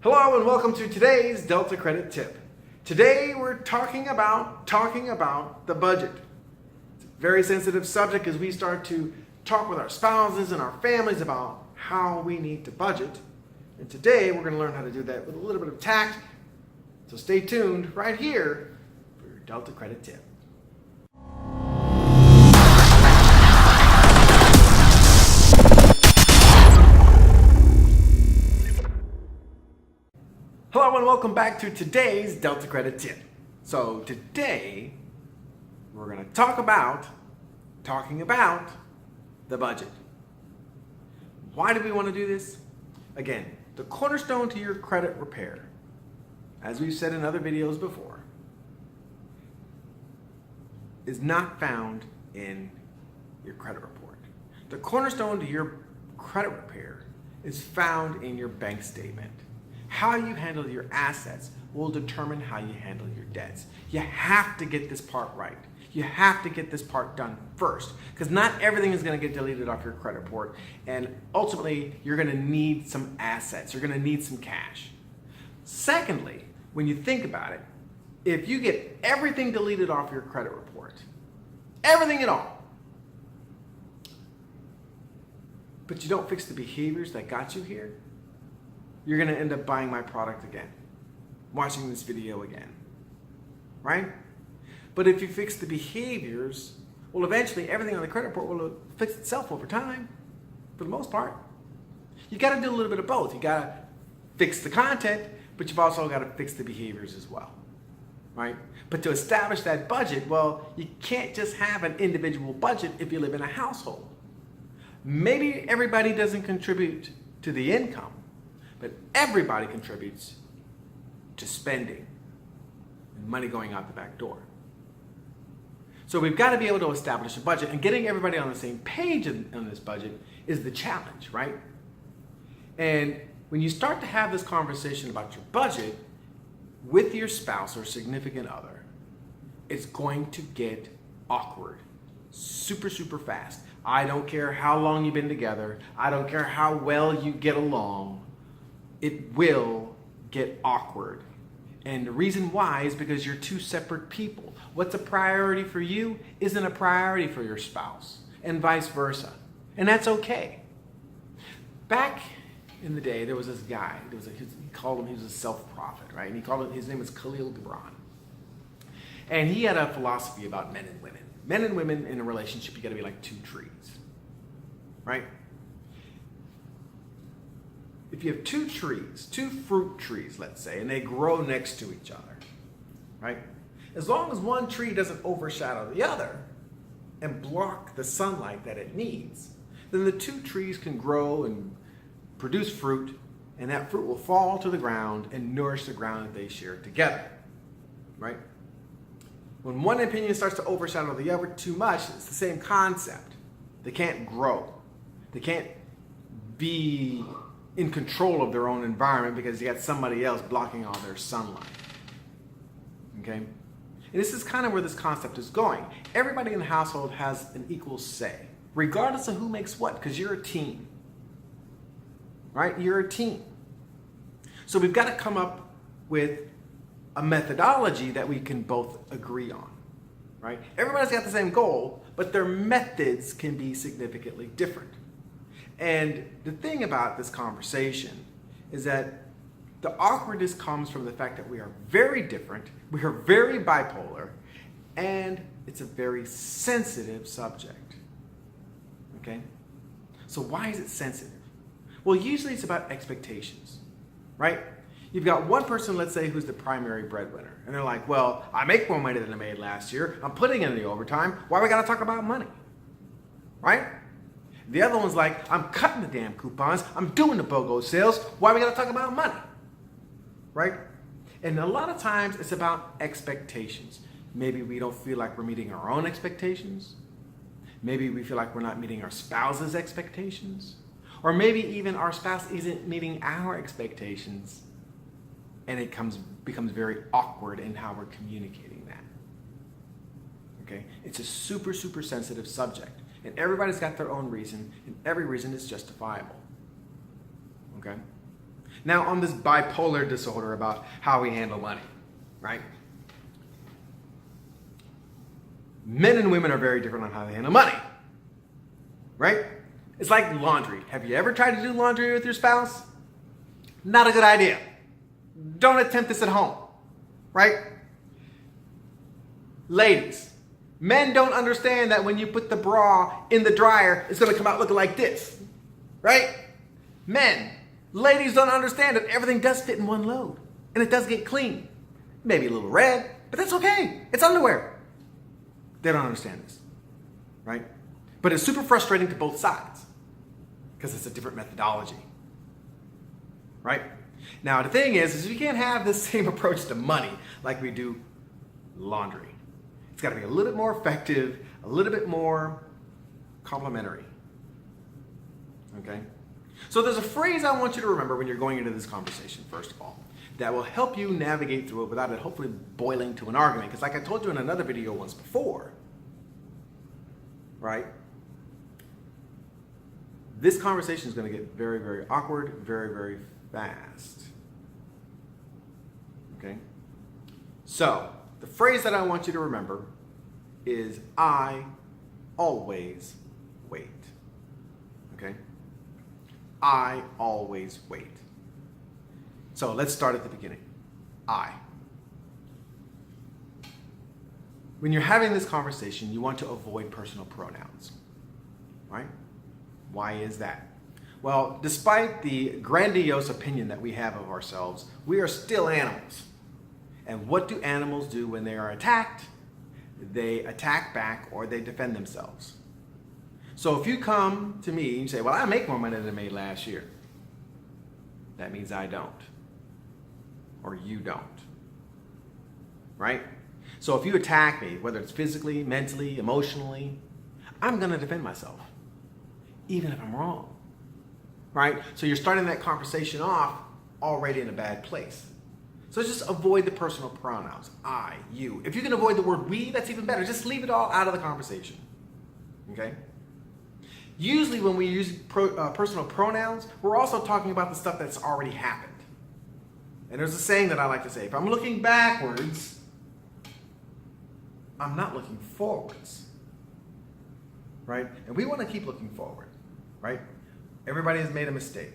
Hello and welcome to today's Delta Credit Tip. Today we're talking about the budget. It's a very sensitive subject as we start to talk with our spouses and our families about how we need to budget. And today we're going to learn how to do that with a little bit of tact. So stay tuned right here for your Delta Credit Tip. Hello and welcome back to today's Delta Credit Tip. So today we're going to talking about the budget. Why do we want to do this? Again, the cornerstone to your credit repair, as we've said in other videos before, is not found in your credit report. The cornerstone to your credit repair is found in your bank statement. How you handle your assets will determine how you handle your debts. You have to get this part right. You have to get this part done first, because not everything is going to get deleted off your credit report, and ultimately you're going to need some assets. You're going to need some cash. Secondly, when you think about it, if you get everything deleted off your credit report, everything at all, but you don't fix the behaviors that got you here, you're going to end up buying my product again, watching this video again, right? But if you fix the behaviors, well, eventually everything on the credit report will fix itself over time, for the most part. You got to do a little bit of both. You got to fix the content, but you've also got to fix the behaviors as well, right? But to establish that budget, well, you can't just have an individual budget if you live in a household. Maybe everybody doesn't contribute to the income, but everybody contributes to spending and money going out the back door. So we've got to be able to establish a budget, and getting everybody on the same page on this budget is the challenge, right? And when you start to have this conversation about your budget with your spouse or significant other, it's going to get awkward super fast. I don't care how long you've been together. I don't care how well you get along. It will get awkward. And the reason why is because you're two separate people. What's a priority for you isn't a priority for your spouse, and vice versa. And that's okay. Back in the day, there was this guy. He was a self-prophet, right? And his name was Khalil Gibran. And he had a philosophy about men and women. Men and women in a relationship, you got to be like two trees, right? If you have two trees, two fruit trees, let's say, and they grow next to each other, right? As long as one tree doesn't overshadow the other and block the sunlight that it needs, then the two trees can grow and produce fruit, and that fruit will fall to the ground and nourish the ground that they share together, right? When one opinion starts to overshadow the other too much, it's the same concept. They can't grow. They can't be in control of their own environment because you got somebody else blocking all their sunlight. Okay? And this is kind of where this concept is going. Everybody in the household has an equal say, regardless of who makes what, because you're a team. Right? You're a team. So we've got to come up with a methodology that we can both agree on. Right? Everybody's got the same goal, but their methods can be significantly different. And the thing about this conversation is that the awkwardness comes from the fact that we are very different, we are very bipolar, and it's a very sensitive subject. Okay? So why is it sensitive? Well, usually it's about expectations, right? You've got one person, let's say, who's the primary breadwinner, and they're like, well, I make more money than I made last year, I'm putting in the overtime, why we gotta talk about money? Right? The other one's like, I'm cutting the damn coupons, I'm doing the BOGO sales, why we gotta talk about money? Right? And a lot of times it's about expectations. Maybe we don't feel like we're meeting our own expectations. Maybe we feel like we're not meeting our spouse's expectations. Or maybe even our spouse isn't meeting our expectations, and it becomes very awkward in how we're communicating that. Okay? It's a super sensitive subject. And everybody's got their own reason, and every reason is justifiable. Okay? Now, on this bipolar disorder about how we handle money, right? Men and women are very different on how they handle money, right? It's like laundry. Have you ever tried to do laundry with your spouse? Not a good idea. Don't attempt this at home, right? Ladies, men don't understand that when you put the bra in the dryer, it's going to come out looking like this, right? Men, ladies don't understand that everything does fit in one load, and it does get clean. Maybe a little red, but that's okay. It's underwear. They don't understand this, right? But it's super frustrating to both sides because it's a different methodology, right? Now, the thing is we can't have the same approach to money like we do laundry. It's got to be a little bit more effective, a little bit more complementary, okay? So there's a phrase I want you to remember when you're going into this conversation, first of all, that will help you navigate through it without it hopefully boiling to an argument. Because like I told you in another video once before, right? This conversation is going to get very, very awkward, very, very fast. Okay? So, the phrase that I want you to remember is I always wait. Okay? I always wait. So let's start at the beginning. I. When you're having this conversation, you want to avoid personal pronouns, right? Why is that? Well, despite the grandiose opinion that we have of ourselves, we are still animals. And what do animals do when they are attacked? They attack back or they defend themselves. So if you come to me and you say, well, I make more money than I made last year, that means I don't. Or you don't, right? So if you attack me, whether it's physically, mentally, emotionally, I'm gonna defend myself, even if I'm wrong, right? So you're starting that conversation off already in a bad place. So just avoid the personal pronouns, I, you. If you can avoid the word we, that's even better. Just leave it all out of the conversation, okay? Usually when we use personal pronouns, we're also talking about the stuff that's already happened. And there's a saying that I like to say, if I'm looking backwards, I'm not looking forwards, right? And we want to keep looking forward, right? Everybody has made a mistake.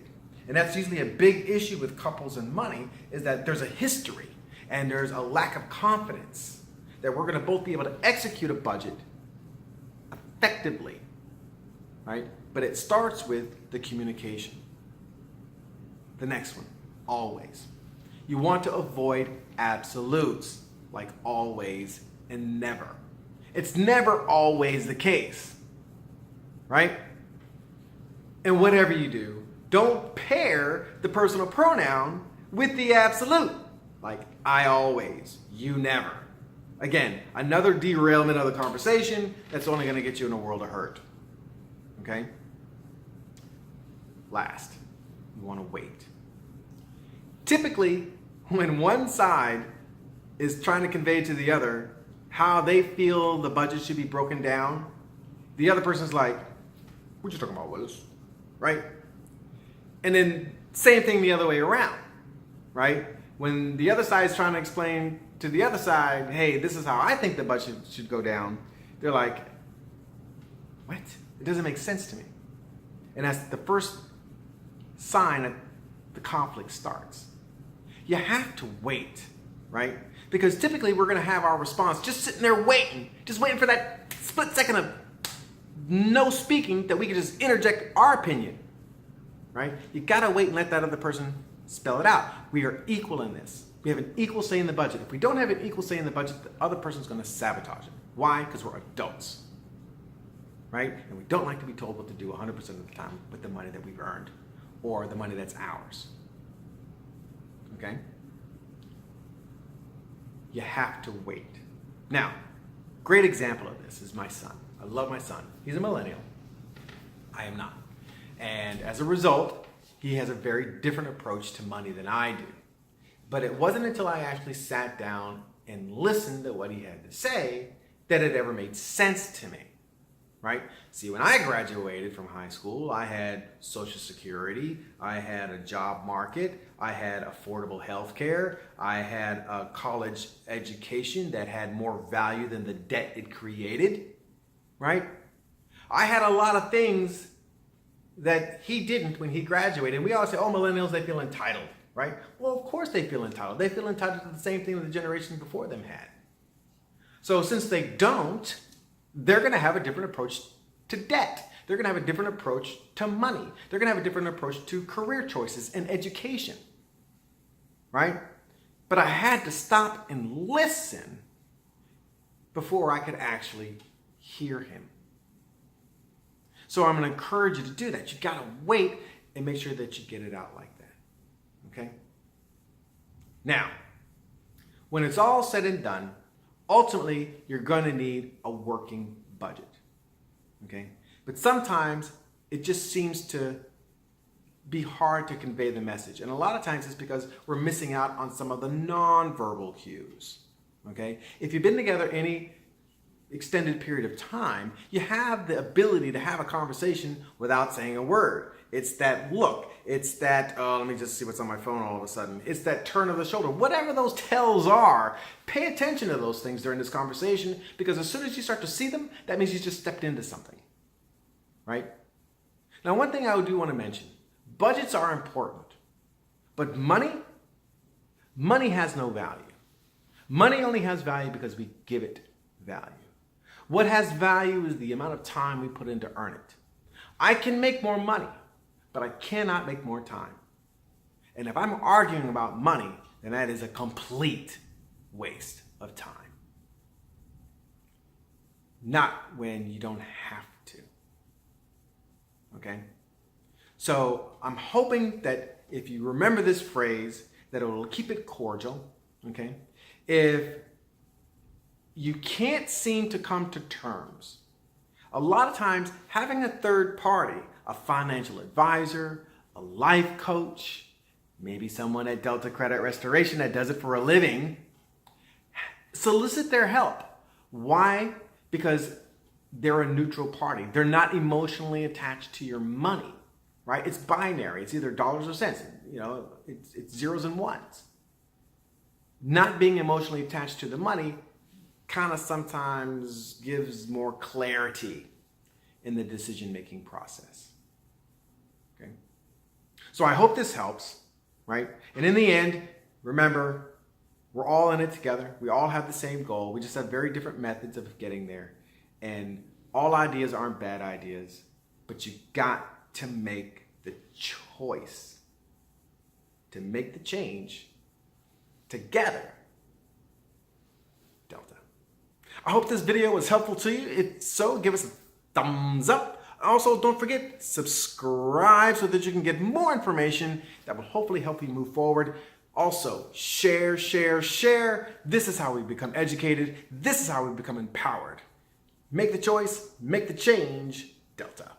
And that's usually a big issue with couples and money, is that there's a history and there's a lack of confidence that we're going to both be able to execute a budget effectively, right? But it starts with the communication. The next one, always. You want to avoid absolutes, like always and never. It's never always the case, right? And whatever you do, don't pair the personal pronoun with the absolute, like I always, you never. Again, another derailment of the conversation that's only going to get you in a world of hurt, okay? Last, you want to wait. Typically, when one side is trying to convey to the other how they feel the budget should be broken down, the other person's like, what you talking about, Willis? Right? And then same thing the other way around, right? When the other side is trying to explain to the other side, hey, this is how I think the budget should go down, they're like, what? It doesn't make sense to me. And that's the first sign that the conflict starts. You have to wait, right? Because typically we're going to have our response just sitting there waiting, just waiting for that split second of no speaking that we can just interject our opinion, right? You got to wait and let that other person spell it out. We are equal in this. We have an equal say in the budget. If we don't have an equal say in the budget, the other person's going to sabotage it. Why? Because we're adults, right? And we don't like to be told what to do 100% of the time with the money that we've earned or the money that's ours. Okay? You have to wait. Now, great example of this is my son. I love my son. He's a millennial. I am not. And as a result, he has a very different approach to money than I do. But it wasn't until I actually sat down and listened to what he had to say that it ever made sense to me. right? See, when I graduated from high school, I had Social Security, I had a job market, I had affordable health care, I had a college education that had more value than the debt it created, right? I had a lot of things that he didn't when he graduated. And we always say, oh, millennials, they feel entitled, right? Well, of course they feel entitled. They feel entitled to the same thing that the generation before them had. So since they don't, they're going to have a different approach to debt. They're going to have a different approach to money. They're going to have a different approach to career choices and education, right? But I had to stop and listen before I could actually hear him. So I'm going to encourage you to do that. You got to wait and make sure that you get it out like that, okay? Now, when it's all said and done, ultimately, you're going to need a working budget, okay? But sometimes it just seems to be hard to convey the message. And a lot of times it's because we're missing out on some of the nonverbal cues, okay? If you've been together any extended period of time, you have the ability to have a conversation without saying a word. It's that look. It's that, let me just see what's on my phone all of a sudden. It's that turn of the shoulder. Whatever those tells are, pay attention to those things during this conversation, because as soon as you start to see them, that means you just stepped into something, right? Now, one thing I do want to mention, budgets are important, but money has no value. Money only has value because we give it value. What has value is the amount of time we put in to earn it. I can make more money, but I cannot make more time. And if I'm arguing about money, then that is a complete waste of time. Not when you don't have to. Okay? So I'm hoping that if you remember this phrase, that it will keep it cordial. Okay? If you can't seem to come to terms, a lot of times having a third party, a financial advisor, a life coach, maybe someone at Delta Credit Restoration that does it for a living, solicit their help. Why? Because they're a neutral party. They're not emotionally attached to your money, right? It's binary. It's either dollars or cents. You know, it's zeros and ones. Not being emotionally attached to the money kind of sometimes gives more clarity in the decision-making process. Okay? So I hope this helps, right? And in the end, remember, we're all in it together. We all have the same goal. We just have very different methods of getting there. And all ideas aren't bad ideas, but you got to make the choice to make the change together. Delta. I hope this video was helpful to you. If so, give us a thumbs up. Also, don't forget, subscribe so that you can get more information that will hopefully help you move forward. Also, share. This is how we become educated. This is how we become empowered. Make the choice, make the change, Delta.